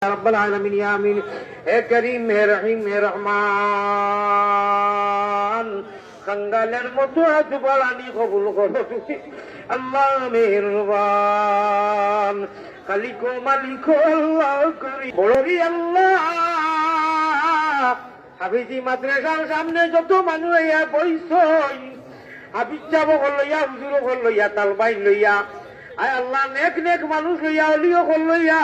رب العالمين يا امين اے کریم اے رحیم اے রহমান খঙ্গালের মতো আজ বলানি কবুল করো তুমি আল্লাহ মেহেরবান খালিক ও মালিক আল্লাহ করি বড়ি আল্লাহ হাফিজি মাদ্রাসার সামনে যত মানুষ ইয়া বইছই হাফিজ সাহেব লইয়া হুজুর লইয়া তালবাই লইয়া আয় আল্লাহ নেক নেক মানুষ লইয়া অলিও লইয়া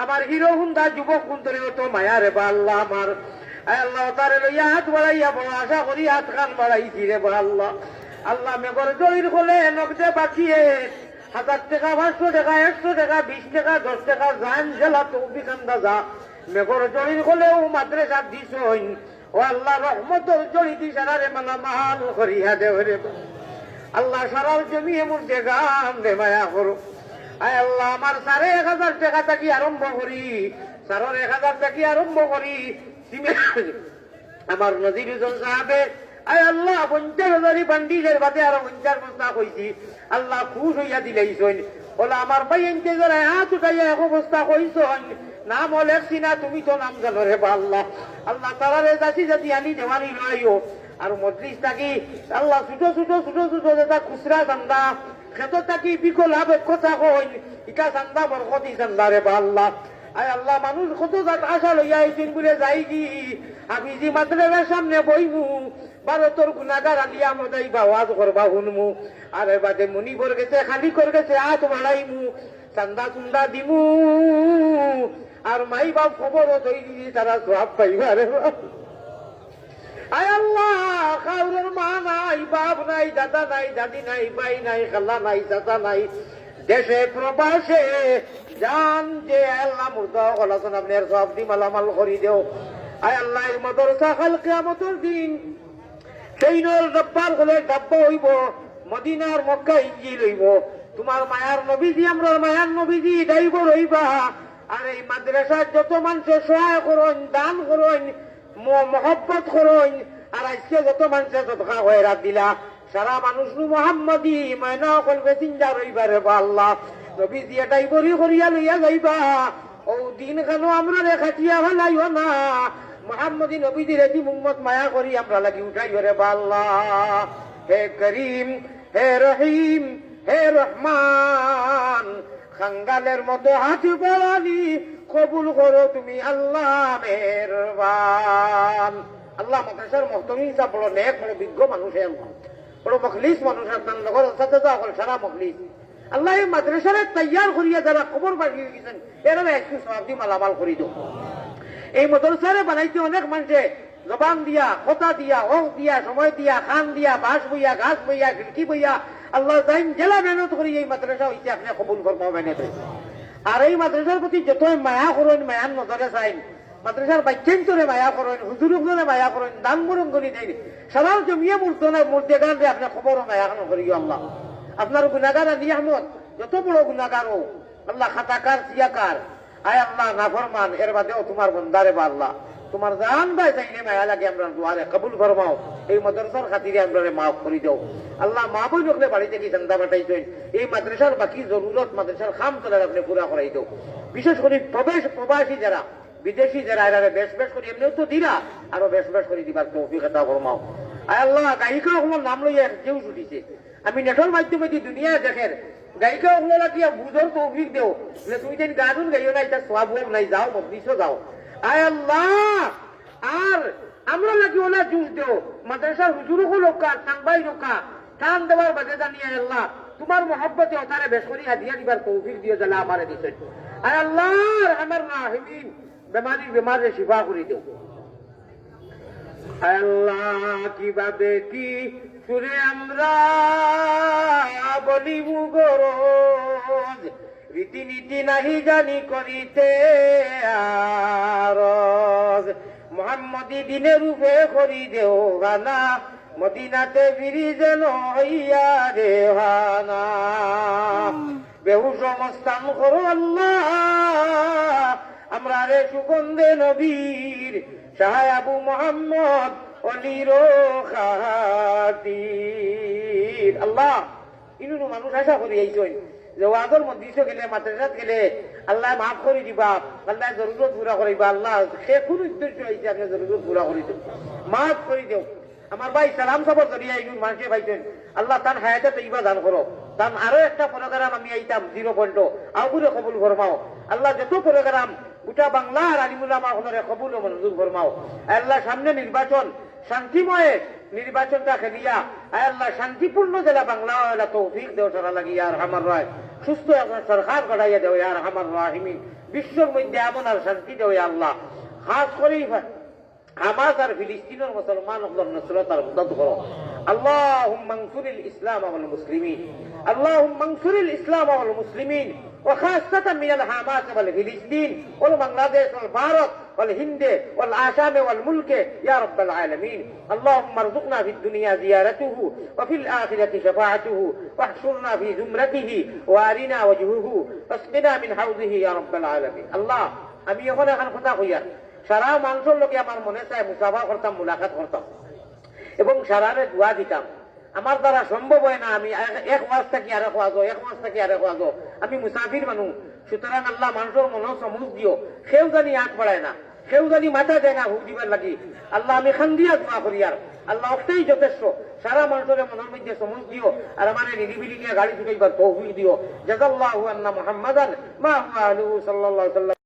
আমার হিরো হুন্দা যুবক কুন্তরে তো মায়া রে বা আল্লাহ আমার আল্লাহ তারে লইয়া হাত বাড়াইয়া বড় আশা করি হাত খান বাড়াইছি রে বা আল্লাহ আল্লাহ মেঘর জলির হলে নগদে বাকিয়ে 1000 টাকা 500 টাকা 100 টাকা 20 টাকা 10 টাকা জান জেলা তৌফিক আন্দাজা মেঘর জলির হলেও মাদ্রাসা দিছ ও আল্লাহ রহমতর জলি দি সারারে মালামাল করিয়া দেও রে আল্লাহ সারার জমিয়ে মুর্দে গান রে মায়া করো আয় আল্লাহ আমার 1000 টাকা থাকি আরম্ভ করি 1000 টাকি আরম্ভ করি আমার নজিরুল সাহেবে আয় আল্লাহ 50,000 বান্ডিলের বাদে আরো 50 বস্তা কইছি আল্লাহ খুশ হইয়া দিলেইছইন ওলা আমার ভাই এনতে যারা হাত উঠাইয়া এক বস্তা কইছইন নাম লেখছি না তুমি তো নাম জানো রে আল্লাহ আল্লাহ তারারে যাচ্ছি যদি আনি দেওয়ানি লইও আর মজলিস থাকি আল্লাহ ছোট ছোট ছোট ছোট যেটা খুচরা চান্দা খেত থাকি বিকল হবে কথা কই ইকা চান্দা বরকতি চান্দা রে আল্লাহ আয় আল্লাহ মানুষ কত আশা লইয়া আইছেন বলে যাই কি আমি যে মাদ্রাসার সামনে বইমু ভারতর গুনাগার আলিয়া মদাই বাওয়াজ করবা শুনমু আর বাদে মনিবর গেছে খালি কর গেছে হাত বাড়াইমু চান্দা চুন্দা দিমু আর মাই বাপ খবর তৈরি তারা সব পাইবারে আয় আল্লাহ কাউরের মা নাই বাপ নাই দাদা নাই দাদি নাই ভাই নাই খালা নাই চাচা নাই দেশে প্রবাসে জান যে আল্লাহ মুর্দা হলাসন আপনি আর সব দি মালামাল করি দেও আয় আল্লাহ এর মাদ্রাসা কাল কিয়ামতের দিন সেই নল রব্বার হলে ডাব্বা হইব মদিনার মক্কা ইঞ্জিল হইব তোমার মায়ার নবীজি আমরা মায়ার নবীজি ড্রাইভার হইবা আর এই মাদ্রাসার যত মানুষের সহায় করুন দান করুন মহব্বত করুন আর আজকে যত মানুষের সদকা হয়ে রাত দিলা সারা মানুষ মোহাম্মদী ময়না করবে চিন্তা রইবা রে আল্লাহ নবীজি এটাই বড়ি করিয়া লইয়া যাইবা ও দিন কেন আমরা রেখাটিয়া ভালাইও না মোহাম্মদী নবীজি রেজি মুম্মত মায়া করি আমরা লাগি উঠাইও রে আল্লাহ হে করিম হে রহিম হে রহমান খঙ্গালের মতো হাত বাড়ানি কবুল করো তুমি আল্লাহ মেহেরবান আল্লাহ মাদ্রাসার মহতমি হিসাব বড় নেক বড় বিজ্ঞ মানুষ বড় মখলিস মানুষ সারা মখলিস আল্লাহ এই মাদ্রাসার তৈয়ার করিয়া যারা খবর পাঠিয়ে গেছেন এরা একটু সবাবদি মালামাল করি দো এই মাদ্রাসারে বানাইতে অনেক মানুষে জবান দিয়া কথা দিয়া হক দিয়া সময় দিয়া খান দিয়া বাঁশ বইয়া গাছ বইয়া খিড়কি বইয়া আল্লাহ জাইন জেলা মেহনত করি এই মাদ্রাসা হইতে আপনি কবুল করবো মেহনত আর এই মাদ্রাসার প্রতি যত মায়া করেন মায়ার নজরে চাইন মাদ্রাসার বাচ্চান্তরে মায়া করেন হুজুরগুলো মায়া করেন দান মরণ করি দেন সারা জমিয়ে মূর্তি গান রে আপনার খবর মায়া করিও আল্লাহ আপনার গুনাগার আলী আহমদ যত বড় গুনাগার ও আল্লাহ খাতাকার সিয়াকার আয় আল্লাহ নাফরমান এর বাদেও তোমার বন্দারে বা আল্লাহ তোমার জান ভাই চাইলে মায়া লাগে আমরা দুয়ারে কবুল ফরমাও এই মাদ্রাসার খাতিরে আমরা মাফ করে দাও আল্লাহ মা বই লোকলে বাড়িতে কি চান্দা পাঠাইছেন এই মাদ্রাসার বাকি জরুরত মাদ্রাসার খাম তোলার আপনি পুরা করাই দাও বিশেষ করে প্রবাসী যারা বিদেশি যারা এরা বেশ বেশ করে এমনিও তো দিলা আরো বেশ বেশ করে দিবার তৌফিক আতা ফরমাও আয় আল্লাহ গায়িকা ওগুলোর নাম লইয়া কেউ ছুটিছে আমি নেটর মাধ্যমে যে দুনিয়া দেখেন গায়িকা ওগুলো লাগিয়া বুঝর তৌফিক দেও যে তুমি যেন গান গাইও না এটা সওয়াব নাই যাও মজলিসও যাও আয় আল্লাহ আর আমরা লাগি ওলা জুস দেও মাদ্রাসার হুজুরও লোকা সাংবাই লোকা টান দেওয়ার বাদে জানিয়ে আল্লাহ তোমার মহব্বতে ওখানে বেশ করি হাদিয়া দিবার তৌফিক দিয়ে জ্বালা আমারে দিছেন আয় আল্লাহ আমার রাহিমিন বেমারে শিফা করে দেও আল্লাহ কিভাবে কি সুরে আমরা বলিব গরজ রীতিনীতি নাহি জানি করিতে আরজ মোহাম্মদী দিনে রূপে করি দেও গানা মদিনাতে ফিরি যেন হইয়া রেহানা বেহুশ মস্তান করো আল্লাহ আমরা রে সুগন্ধে নবীর শাহ আবু মোহাম্মদ অলির খাতির আল্লাহ ইনুনো মানুষ আশা করি আইছেন যে ওয়াজর মধ্যে গেলে মাদ্রাসাত গেলে আল্লাহ মাফ করে দিবা, আল্লাহ জরুরত পুরা করিবা, আল্লাহ সে কোন উদ্দেশ্য হয়েছে আপনি জরুরত পুরা করে দেব, মাফ করে দেও। আমার ভাই সালাম সাবর জরিয়া এইগুলো মানুষে পাইছেন, আল্লাহ তান হায়াতে তৈবা দান করো। তান আরো একটা প্রোগ্রাম আমি আইতাম 0 আগুরে কবুল ফরমাও। আল্লাহ যত প্রোগ্রাম গোটা বাংলা আর আলিমুল আমার হলরে কবুল ও মঞ্জুর ফরমাও। আল্লাহ সামনে নির্বাচন, শান্তিময় নির্বাচনটা খেলিয়া আল্লাহ শান্তিপূর্ণ জেলা বাংলা তৌফিক দেও সারা লাগিয়া আর আমার রায় সুস্থ আপনার সরকার গড়াইয়া দেও আর আমার রাহিমিন। বিশ্বর মধ্যে এমন আর শান্তি দেও আল্লাহ, খাস করে হামাস আর ফিলিস্তিনের মুসলমান নসরত আর মদদ করো। আল্লাহুম্মা আনসুরিল ইসলাম ওয়াল মুসলিমিন, আল্লাহুম্মা আনসুরিল ইসলাম ওয়াল মুসলিমিন وخاصة من الحماس والفلسطين والبنغلاديش والبھارت والهند والآشام والملك يا رب العالمين. اللهم ارزقنا في الدنيا زيارته وفي الآخرة شفاعته واحشرنا في زمرته وارنا وجهه واسقنا من حوضه يا رب العالمين. الله আমি এখন কথা কইয়া সারা মানুষের লোকে আমার মনে চায় মুসাফা করতাম, মুলাকাত করতাম এবং সারারে দোয়া দিতাম। আমার দ্বারা সম্ভব হয় না, আমি এক মাস থাকি আর এক ওয়াজো, এক মাস থাকি আর এক ওয়াজো, আমি মুসাফির মানুষ। সুতরাং আল্লাহ মানুষের মনে সমুজ দিও, সেও জানি আঁক বাড়ায় না, সেও জানি মাথা দেয় না হুক দিবার লাগি। আল্লাহ আমি খান্দিয়া দোয়া করি আর আল্লাহ অবশ্যই যথেষ্ট। সারা মানুষের মনের মধ্যে সমুজ দিও আর আমার নিরিবিলি গাড়ি ছুটাইবার তৌফিক দিও। জাযাল্লাহু আন্না মুহাম্মাদান মা হুয়া আলহু সাল্লাল্লাহু আলাইহি ওয়াসাল্লাম।